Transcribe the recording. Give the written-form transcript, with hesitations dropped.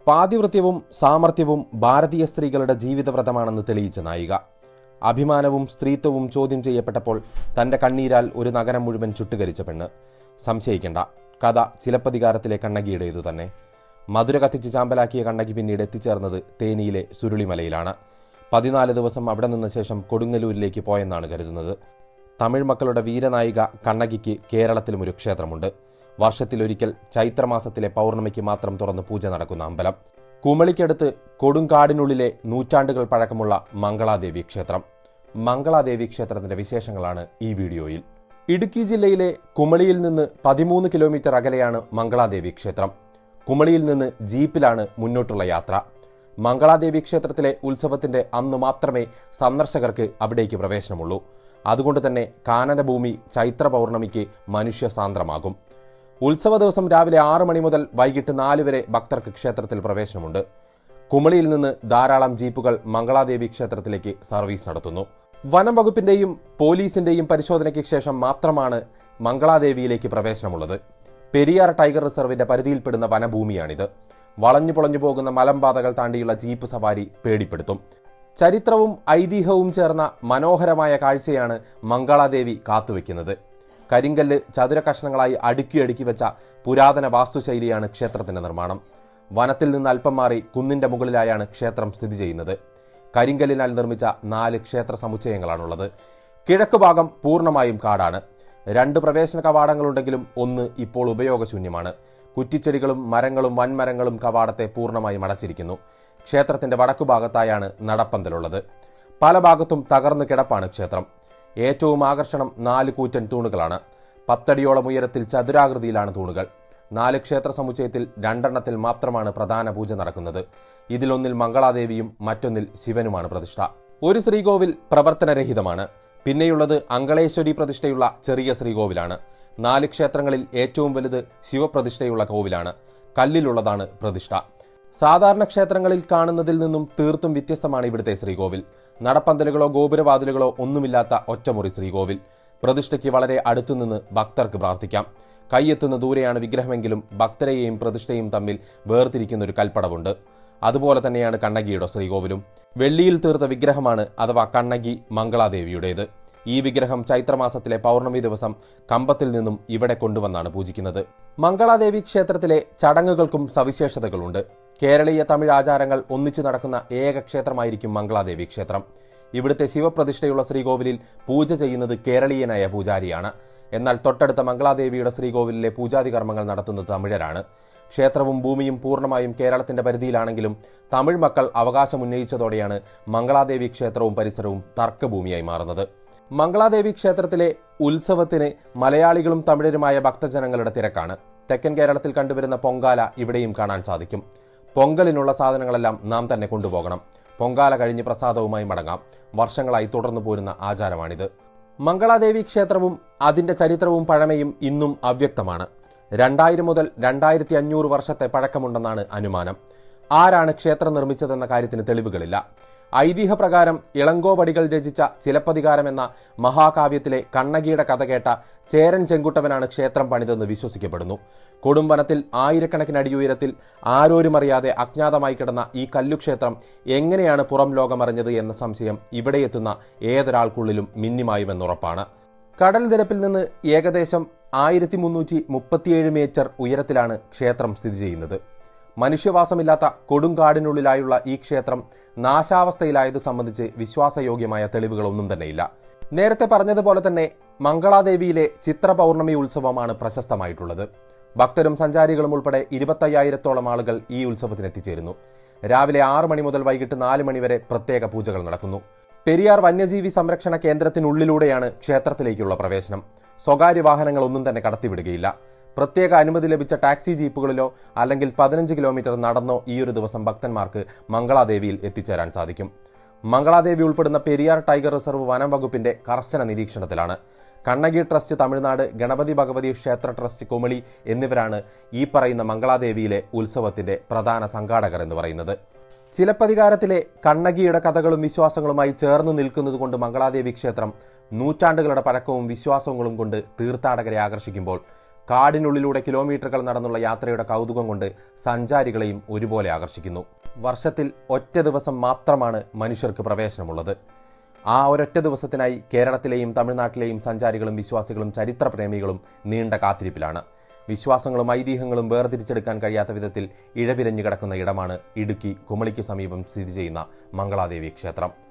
പാതിവൃത്യവും സാമർത്ഥ്യവും ഭാരതീയ സ്ത്രീകളുടെ ജീവിതവ്രതമാണെന്ന് തെളിയിച്ച നായിക. അഭിമാനവും സ്ത്രീത്വവും ചോദ്യം ചെയ്യപ്പെട്ടപ്പോൾ തന്റെ കണ്ണീരാൽ ഒരു നഗരം മുഴുവൻ ചുട്ടുകരിച്ച പെണ്ണ്. സംശയിക്കേണ്ട, കഥ ചിലപ്പതികാരത്തിലെ കണ്ണകിയുടേതു തന്നെ. മധുര കത്തിച്ച് ചാമ്പലാക്കിയ കണ്ണകി പിന്നീട് എത്തിച്ചേർന്നത് തേനിയിലെ സുരുളിമലയിലാണ്. 14 ദിവസം അവിടെ നിന്ന ശേഷം കൊടുങ്ങല്ലൂരിലേക്ക് പോയെന്നാണ് കരുതുന്നത്. തമിഴ് മക്കളുടെ വീരനായിക കണ്ണകിക്ക് കേരളത്തിലും ഒരു ക്ഷേത്രമുണ്ട്. വർഷത്തിലൊരിക്കൽ ചൈത്രമാസത്തിലെ പൗർണമിക്ക് മാത്രം തുറന്ന് പൂജ നടക്കുന്ന അമ്പലം. കുമളിക്കടുത്ത് കൊടുങ്കാടിനുള്ളിലെ നൂറ്റാണ്ടുകൾ പഴക്കമുള്ള മംഗളാദേവി ക്ഷേത്രം. മംഗളാദേവി ക്ഷേത്രത്തിന്റെ വിശേഷങ്ങളാണ് ഈ വീഡിയോയിൽ. ഇടുക്കി ജില്ലയിലെ കുമളിയിൽ നിന്ന് 13 കിലോമീറ്റർ അകലെയാണ് മംഗളാദേവി ക്ഷേത്രം. കുമളിയിൽ നിന്ന് ജീപ്പിലാണ് മുന്നോട്ടുള്ള യാത്ര. മംഗളാദേവി ക്ഷേത്രത്തിലെ ഉത്സവത്തിന്റെ അന്ന് മാത്രമേ സന്ദർശകർക്ക് അവിടേക്ക് പ്രവേശനമുള്ളൂ. അതുകൊണ്ട് തന്നെ കാനനഭൂമി ചൈത്ര പൗർണമിക്ക് മനുഷ്യസാന്ദ്രമാകും. ഉത്സവ ദിവസം രാവിലെ 6 മണി മുതൽ വൈകിട്ട് 4 വരെ ഭക്തർക്ക് ക്ഷേത്രത്തിൽ പ്രവേശനമുണ്ട്. കുമളിയിൽ നിന്ന് ധാരാളം ജീപ്പുകൾ മംഗളാദേവി ക്ഷേത്രത്തിലേക്ക് സർവീസ് നടത്തുന്നു. വനം വകുപ്പിന്റെയും പോലീസിന്റെയും പരിശോധനയ്ക്ക് ശേഷം മാത്രമാണ് മംഗളാദേവിയിലേക്ക് പ്രവേശനമുള്ളത്. പെരിയാർ ടൈഗർ റിസർവിന്റെ പരിധിയിൽപ്പെടുന്ന വനഭൂമിയാണിത്. വളഞ്ഞു പൊളഞ്ഞു പോകുന്ന മലമ്പാതകൾ താണ്ടിയുള്ള ജീപ്പ് സവാരി പേടിപ്പെടുത്തും. ചരിത്രവും ഐതിഹ്യവും ചേർന്ന മനോഹരമായ കാഴ്ചയാണ് മംഗളാദേവി കാത്തുവെക്കുന്നത്. കരിങ്കല്ല് ചതുര കഷ്ണങ്ങളായി അടുക്കി വെച്ച പുരാതന വാസ്തുശൈലിയാണ് ക്ഷേത്രത്തിന്റെ നിർമ്മാണം. വനത്തിൽ നിന്ന് അല്പം മാറി കുന്നിന്റെ മുകളിലായാണ് ക്ഷേത്രം സ്ഥിതി ചെയ്യുന്നത്. കരിങ്കല്ലിനാൽ നിർമ്മിച്ച 4 ക്ഷേത്ര സമുച്ചയങ്ങളാണുള്ളത്. കിഴക്കുഭാഗം പൂർണ്ണമായും കാടാണ്. 2 പ്രവേശന കവാടങ്ങളുണ്ടെങ്കിലും ഒന്ന് ഇപ്പോൾ ഉപയോഗശൂന്യമാണ്. കുറ്റിച്ചെടികളും മരങ്ങളും വൻമരങ്ങളും കവാടത്തെ പൂർണ്ണമായും അടച്ചിരിക്കുന്നു. ക്ഷേത്രത്തിന്റെ വടക്കുഭാഗത്തായാണ് നടപ്പന്തലുള്ളത്. പല ഭാഗത്തും തകർന്നു കിടപ്പാണ് ക്ഷേത്രം. ഏറ്റവും ആകർഷണം 4 കൂറ്റൻ തൂണുകളാണ്. 10 അടിയോളം ഉയരത്തിൽ ചതുരാകൃതിയിലാണ് തൂണുകൾ. 4 ക്ഷേത്ര സമുച്ചയത്തിൽ 2 എണ്ണത്തിൽ മാത്രമാണ് പ്രധാന പൂജ നടക്കുന്നത്. ഇതിലൊന്നിൽ മംഗളാദേവിയും മറ്റൊന്നിൽ ശിവനുമാണ് പ്രതിഷ്ഠ. ഒരു ശ്രീകോവിൽ പ്രവർത്തനരഹിതമാണ്. പിന്നെയുള്ളത് അങ്കളേശ്വരി പ്രതിഷ്ഠയുള്ള ചെറിയ ശ്രീകോവിലാണ്. 4 ക്ഷേത്രങ്ങളിൽ ഏറ്റവും വലുത് ശിവപ്രതിഷ്ഠയുള്ള കോവിലാണ്. കല്ലിലുള്ളതാണ് പ്രതിഷ്ഠ. സാധാരണ ക്ഷേത്രങ്ങളിൽ കാണുന്നതിൽ നിന്നും തീർത്തും വ്യത്യസ്തമാണ് ഇവിടുത്തെ ശ്രീകോവിൽ. നടപ്പന്തലുകളോ ഗോപുരവാതിലുകളോ ഒന്നുമില്ലാത്ത ഒറ്റമുറി ശ്രീകോവിൽ. പ്രതിഷ്ഠയ്ക്ക് വളരെ അടുത്തുനിന്ന് ഭക്തർക്ക് പ്രാർത്ഥിക്കാം. കൈയെത്തുന്ന ദൂരെയാണ് വിഗ്രഹമെങ്കിലും ഭക്തരെയും പ്രതിഷ്ഠയും തമ്മിൽ വേർതിരിക്കുന്ന ഒരു കൽപ്പടവുണ്ട്. അതുപോലെ തന്നെയാണ് കണ്ണകിയുടെ ശ്രീകോവിലും. വെള്ളിയിൽ തീർത്ത വിഗ്രഹമാണ് അഥവാ കണ്ണകി മംഗളാദേവിയുടേത്. ഈ വിഗ്രഹം ചൈത്രമാസത്തിലെ പൗർണമി ദിവസം കമ്പത്തിൽ നിന്നും ഇവിടെ കൊണ്ടുവന്നാണ് പൂജിക്കുന്നത്. മംഗളാദേവി ക്ഷേത്രത്തിലെ ചടങ്ങുകൾക്കും സവിശേഷതകളുണ്ട്. കേരളീയ തമിഴ് ആചാരങ്ങൾ ഒന്നിച്ചു നടക്കുന്ന ഏക ക്ഷേത്രമായിരിക്കും മംഗളാദേവി ക്ഷേത്രം. ഇവിടുത്തെ ശിവപ്രതിഷ്ഠയുള്ള ശ്രീകോവിലിൽ പൂജ ചെയ്യുന്നത് കേരളീയനായ പൂജാരിയാണ്. എന്നാൽ തൊട്ടടുത്ത മംഗളാദേവിയുടെ ശ്രീകോവിലിലെ പൂജാതി കർമ്മങ്ങൾ നടത്തുന്നത് തമിഴരാണ്. ക്ഷേത്രവും ഭൂമിയും പൂർണ്ണമായും കേരളത്തിന്റെ പരിധിയിലാണെങ്കിലും തമിഴ് മക്കൾ അവകാശമുന്നയിച്ചതോടെയാണ് മംഗളാദേവി ക്ഷേത്രവും പരിസരവും തർക്കഭൂമിയായി മാറുന്നത്. മംഗളാദേവി ക്ഷേത്രത്തിലെ ഉത്സവത്തിന് മലയാളികളും തമിഴരുമായ ഭക്തജനങ്ങളുടെ തിരക്കാണ്. തെക്കൻ കേരളത്തിൽ കണ്ടുവരുന്ന പൊങ്കാല ഇവിടെയും കാണാൻ സാധിക്കും. പൊങ്കലിനുള്ള സാധനങ്ങളെല്ലാം നാം തന്നെ കൊണ്ടുപോകണം. പൊങ്കാല കഴിഞ്ഞ് പ്രസാദവുമായി മടങ്ങാം. വർഷങ്ങളായി തുടർന്നു പോരുന്ന ആചാരമാണിത്. മംഗളാദേവി ക്ഷേത്രവും അതിന്റെ ചരിത്രവും പഴമയും ഇന്നും അവ്യക്തമാണ്. 2000 മുതൽ 2500 വർഷത്തെ പഴക്കമുണ്ടെന്നാണ് അനുമാനം. ആരാണ് ക്ഷേത്രം നിർമ്മിച്ചതെന്ന കാര്യത്തിന് തെളിവുകളില്ല. ഐതിഹ്യപ്രകാരം ഇളങ്കോവടികൾ രചിച്ച ചിലപ്പതികാരം എന്ന മഹാകാവ്യത്തിലെ കണ്ണകിയുടെ കഥ കേട്ട ചേരൻ ചെങ്കുട്ടവനാണ് ക്ഷേത്രം പണിതെന്ന് വിശ്വസിക്കപ്പെടുന്നു. കൊടുംവനത്തിൽ ആയിരക്കണക്കിന് അടി ഉയരത്തിൽ ആരോരുമറിയാതെ അജ്ഞാതമായി കിടന്ന ഈ കല്ലുക്ഷേത്രം എങ്ങനെയാണ് പുറം ലോകമറിഞ്ഞത് എന്ന സംശയം ഇവിടെയെത്തുന്ന ഏതൊരാൾക്കുള്ളിലും മിന്നിമായുമെന്നുറപ്പാണ്. കടൽ നിരപ്പിൽ നിന്ന് ഏകദേശം 1337 മീറ്റർ ഉയരത്തിലാണ് ക്ഷേത്രം സ്ഥിതി ചെയ്യുന്നത്. മനുഷ്യവാസമില്ലാത്ത കൊടുങ്കാടിനുള്ളിലായുള്ള ഈ ക്ഷേത്രം നാശാവസ്ഥയിലായത് സംബന്ധിച്ച് വിശ്വാസയോഗ്യമായ തെളിവുകളൊന്നും തന്നെയില്ല. നേരത്തെ പറഞ്ഞതുപോലെ തന്നെ മംഗളാദേവിയിലെ ചിത്ര പൗർണമി ഉത്സവമാണ് പ്രശസ്തമായിട്ടുള്ളത്. ഭക്തരും സഞ്ചാരികളും ഉൾപ്പെടെ 25,000-ഓളം ആളുകൾ ഈ ഉത്സവത്തിന് എത്തിച്ചേരുന്നു. രാവിലെ 6 മണി മുതൽ വൈകിട്ട് 4 മണി വരെ പ്രത്യേക പൂജകൾ നടക്കുന്നു. പെരിയാർ വന്യജീവി സംരക്ഷണ കേന്ദ്രത്തിനുള്ളിലൂടെയാണ് ക്ഷേത്രത്തിലേക്കുള്ള പ്രവേശനം. സ്വകാര്യ വാഹനങ്ങളൊന്നും തന്നെ കടത്തിവിടുകയില്ല. പ്രത്യേക അനുമതി ലഭിച്ച ടാക്സി ജീപ്പുകളിലോ അല്ലെങ്കിൽ 15 കിലോമീറ്റർ നടന്നോ ഈ ഒരു ദിവസം ഭക്തന്മാർക്ക് മംഗളാദേവിയിൽ എത്തിച്ചേരാൻ സാധിക്കും. മംഗളാദേവി ഉൾപ്പെടുന്ന പെരിയാർ ടൈഗർ റിസർവ് വനം വകുപ്പിന്റെ കർശന നിരീക്ഷണത്തിലാണ്. കണ്ണകി ട്രസ്റ്റ് തമിഴ്നാട്, ഗണപതി ഭഗവതി ക്ഷേത്ര ട്രസ്റ്റ് കുമളി എന്നിവരാണ് ഈ പറയുന്ന മംഗളാദേവിയിലെ ഉത്സവത്തിന്റെ പ്രധാന സംഘാടകർ എന്ന് പറയുന്നത്. ചിലപ്പതികാരത്തിലെ കണ്ണകിയുടെ കഥകളും വിശ്വാസങ്ങളുമായി ചേർന്ന് നിൽക്കുന്നതുകൊണ്ട് മംഗളാദേവി ക്ഷേത്രം നൂറ്റാണ്ടുകളുടെ പഴക്കവും വിശ്വാസങ്ങളും കൊണ്ട് തീർത്ഥാടകരെ ആകർഷിക്കുമ്പോൾ കാടിനുള്ളിലൂടെ കിലോമീറ്ററുകൾ നടന്നുള്ള യാത്രയുടെ കൗതുകം കൊണ്ട് സഞ്ചാരികളെയും ഒരുപോലെ ആകർഷിക്കുന്നു. വർഷത്തിൽ ഒറ്റ ദിവസം മാത്രമാണ് മനുഷ്യർക്ക് പ്രവേശനമുള്ളത്. ആ ഒരൊറ്റ ദിവസത്തിനായി കേരളത്തിലെയും തമിഴ്നാട്ടിലെയും സഞ്ചാരികളും വിശ്വാസികളും ചരിത്രപ്രേമികളും നീണ്ട കാത്തിരിപ്പിലാണ്. വിശ്വാസങ്ങളും ഐതിഹ്യങ്ങളും വേർതിരിച്ചെടുക്കാൻ കഴിയാത്ത വിധത്തിൽ ഇഴപിരഞ്ഞു കിടക്കുന്ന ഇടമാണ് ഇടുക്കി കുമളിക്ക് സമീപം സ്ഥിതി ചെയ്യുന്ന മംഗളാദേവി ക്ഷേത്രം.